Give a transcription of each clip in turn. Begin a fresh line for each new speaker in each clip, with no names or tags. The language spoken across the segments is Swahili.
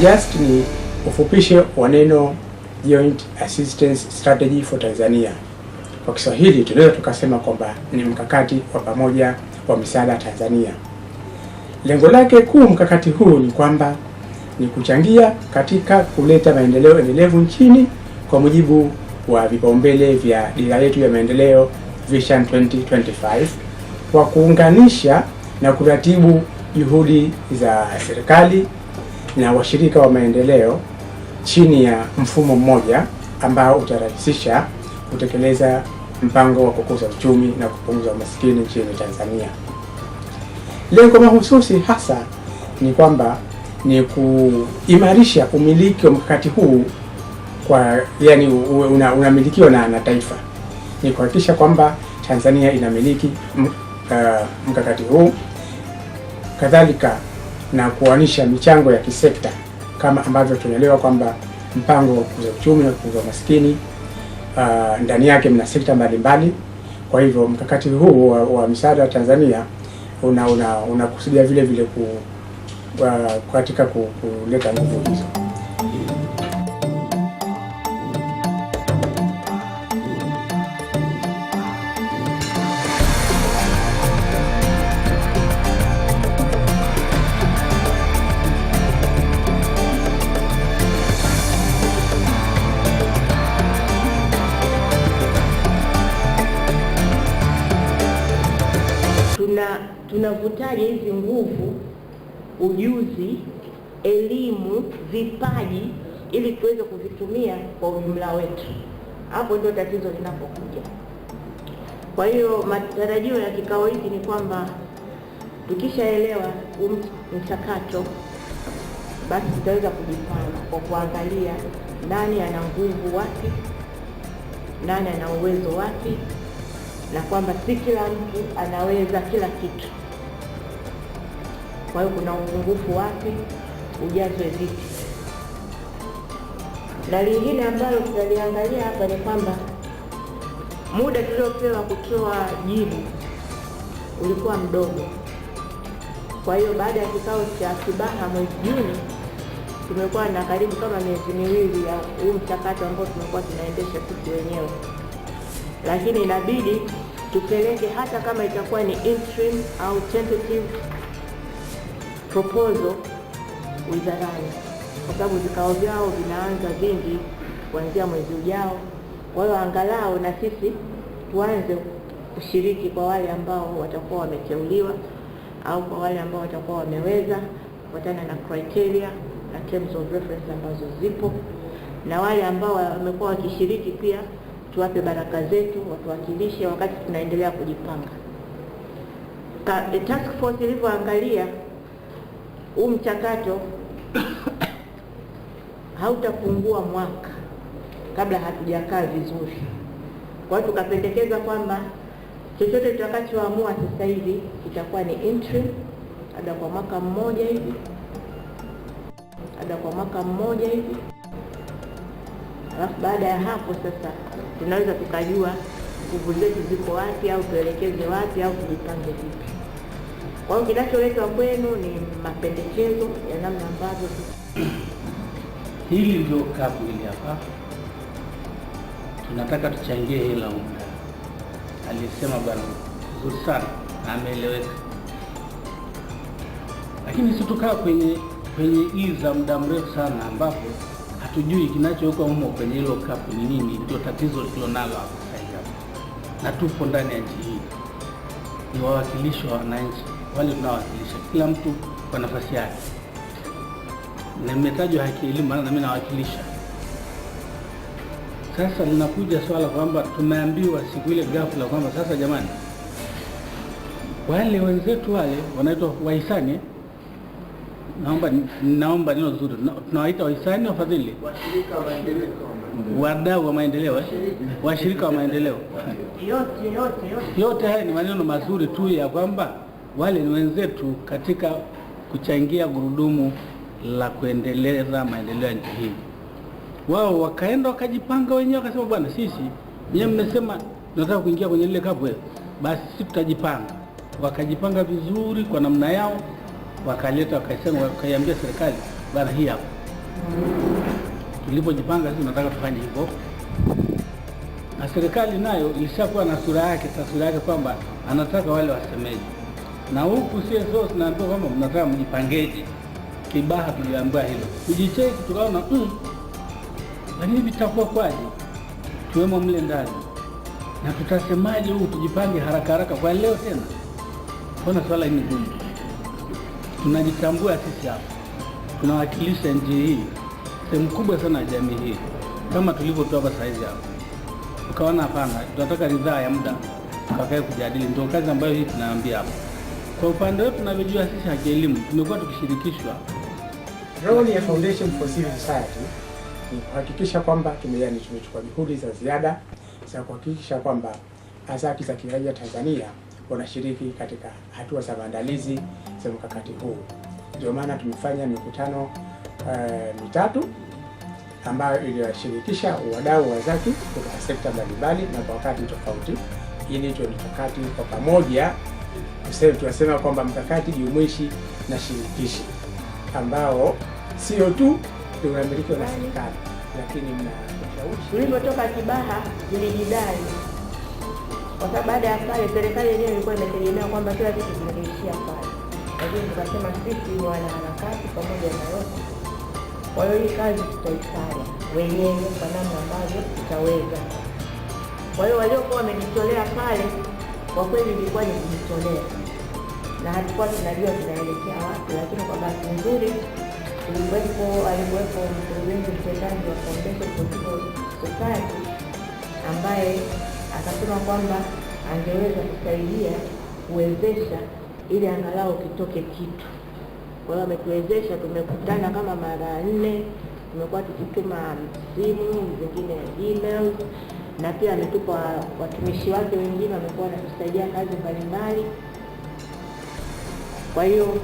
JAST ni ufupisho wa neno Joint Assistance Strategy for Tanzania. Kwa Kiswahili tunaweza tukasema kwamba ni mkakati wa pamoja wa misaada Tanzania. Lengo lake kuu mkakati huu ni kwamba ni kuchangia katika kuleta maendeleo endelevu nchini kwa mujibu wa vipaumbele vya dira yetu ya maendeleo Vision 2025, kwa kuunganisha na kuratibu juhudi za serikali na washirika wa maendeleo chini ya mfumo mmoja ambao utarahisisha kutekeleza mpango wa kukuza uchumi na kupunguza umaskini nchini Tanzania. Lengo mahususi hasa ni kwamba ni kuimarisha umiliki wa mkakati huu, kwa yani unamilikiwa na taifa. Ni kuhakikisha kwamba Tanzania inamiliki mkakati huu, kadhalika na kuanisha michango ya kisekta kama ambavyo tunaelewa kwamba mpango wa kukuza uchumi na kupunguza umaskini ndani yake mna sekta mbalimbali. Kwa hivyo mkakati huu wa misaada wa Tanzania unakusudia vile vile katika kuleta nguvu hizo.
Tunavutaje hizi nguvu, ujuzi, elimu, vipaji ili tuweze kuvitumia kwa ujumla wetu. Hapo ndio tatizo linapokuja. Kwa hiyo matarajio ya kikao hiki ni kwamba tukishaelewa mchakato, basi tutaweza kujipanga kwa kuangalia nani ana nguvu wapi, nani ana uwezo wapi, na kwamba si kila mtu anaweza kila kitu. Kwa hiyo kuna upungufu wapi, ujazwe vipi. Na lingine ambalo tutaliangalia hapa ni kwamba muda tuliopewa kutoa jibu ulikuwa mdogo. Kwa hiyo baada ya kikao cha Kibaha mwezi Juni, tumekuwa na karibu kama miezi miwili ya huu mchakato ambao tumekuwa tunaendesha sisi wenyewe. Lakini inabidi tupeleke, hata kama itakuwa ni interim au tentative proposal, wizarani, kwa sababu vikao vyao vinaanza vingi kuanzia mwezi ujao. Kwa hiyo angalau na sisi tuanze kushiriki kwa wale ambao watakuwa wameteuliwa au kwa wale ambao watakuwa wameweza kufuatana na criteria na terms of reference ambazo zipo, na wale ambao wamekuwa wakishiriki pia tuwape baraka zetu, watuwakilishe wakati tunaendelea kujipanga. Task force ilivyoangalia huu mchakato hautapungua mwaka kabla hatujakaa vizuri. Kwa hiyo tukapendekeza kwamba chochote tutakachoamua sasa hivi itakuwa ni interim, labda kwa mwaka mmoja hivi, alafu baada ya hapo sasa tunaweza tukajua nguvu zetu ziko wapi, au tuelekeze wapi, au tujipange vipi. Kwa hiyo kinacholetwa kwenu ni mapendekezo ya namna ambavyo
hili ndio kapu hili hapa. Tunataka tuchangie hela muda. Alisema bwana nzuri sana na ameeleweka. Lakini sisi tukaa kwenye hii za muda mrefu sana ambapo hatujui kinachowekwa humo kwenye hilo kapu ni nini. Ndio tatizo tulilonalo hapa sasa. Na tupo ndani ya nchi hii. Ni wawakilishi wa wananchi, wale tunawakilisha, kila mtu kwa nafasi yake. Na nimetajwa haki ya elimu, maana mimi nawakilisha. Sasa linakuja swala kwamba tumeambiwa siku ile ghafla kwamba sasa jamani, wale wenzetu wale wanaitwa wahisani, naomba neno zuri, tunawaita wahisani, wafadhili, washirika wa maendeleo, wadau wa maendeleo, washirika wa maendeleo. Yote haya ni maneno mazuri tu ya kwamba wale ni wenzetu katika kuchangia gurudumu la kuendeleza maendeleo ya nchi hii. Wao wakaenda wakajipanga wenyewe, wakasema bwana, sisi nyewe mmesema tunataka kuingia kwenye ile kapu, basi sisi tutajipanga. Wakajipanga vizuri kwa namna yao, wakaleta wakasema, wakaiambia serikali bwana, hii hapa Tulipojipanga sisi tunataka tufanye hivyo, na serikali nayo ilishakuwa na sura yake, taswira yake kwamba anataka wale wasemeji, na huku CSO tunaambiwa kwamba mnataka mjipangeje. Kibaha tuliambiwa hilo, tujicheki, tukaona lakini vitakuwa kwaje tuwemo mle ndani, na tutasemaje huu tujipange haraka haraka kwa leo tena? Kuna swala hili gumu. Tunajitambua sisi hapa tunawakilisha nchi hii, sehemu kubwa sana ya jamii hii, kama tulivyotoa hapa saizi hapa. Ukaona hapana, tunataka ridhaa ya muda tukakae kujadili. Ndio kazi ambayo hii tunaambia hapa. Kwa upande wetu tunavyojua sisi haki elimu tumekuwa tukishirikishwa.
Role ya Foundation for Civil Society ni kuhakikisha kwamba tumechukua juhudi za ziada za kuhakikisha kwamba asasi za kiraia Tanzania wanashiriki katika hatua za maandalizi za mkakati huu. Ndio maana tumefanya mikutano mitatu ambayo iliwashirikisha wadau wa zaki kutoka sekta mbalimbali na kwa wakati tofauti, ili tuwe mkakati kwa pamoja. Tunasema kwamba mkakati jumuishi na shirikishi ambao sio tu unamilikiwa na serikali, lakini mnashawishi.
Tulipotoka Kibaha tulijidai, kwa sababu baada ya pale serikali yenyewe ilikuwa imetegemea kwamba kila kitu kingeishia pale, lakini tukasema sisi ni wanaharakati pamoja na yote. Kwa hiyo hii kazi tutaifanya wenyewe kwa namna ambavyo tutaweza. Kwa hiyo waliokuwa wamejitolea pale, kwa kweli ilikuwa ni kujitolea, na hatukuwa tunajua tunaelekea wapi, lakini kwa bahati nzuri alikuwepo mkurugenzi mtendaji wa Foundation for Civil Society ambaye akasema kwamba angeweza kusaidia kuwezesha ili angalau kitoke kitu. Kwa hiyo ametuwezesha, tumekutana kama mara 4, tumekuwa tukituma simu, zingine email, na pia ametupa watumishi wake wengine wamekuwa wanatusaidia kazi mbalimbali. Kwa hiyo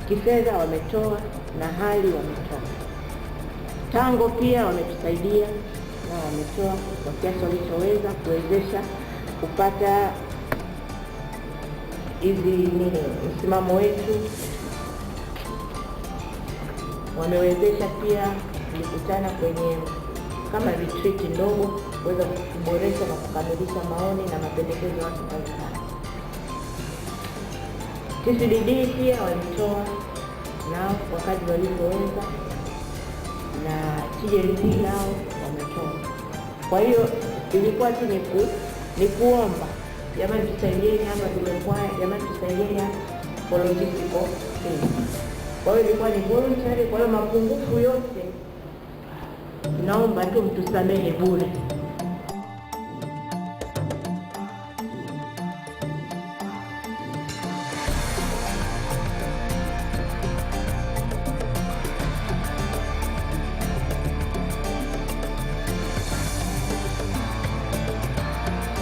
kifedha wametoa na hali wametoa. Tango pia wametusaidia na wametoa kwa kiasi walichoweza kuwezesha kupata hizi msimamo wetu. Wamewezesha pia kulikutana kwenye kama retreat ndogo kuweza kuboresha na kukamilisha maoni na mapendekezo ya watu mbalimbali. TCDD pia walitoa nao kwa kadri walivyoweza, na TLP nao wametoa. Kwa hiyo ilikuwa tu ni kuomba, jamani tusaidieni hapa tumekuwa, jamani tusaidieni hapa for logistical things. Kwa hiyo ilikuwa ni voluntary. Kwa hiyo mapungufu yote naomba tu mtusamehe bure.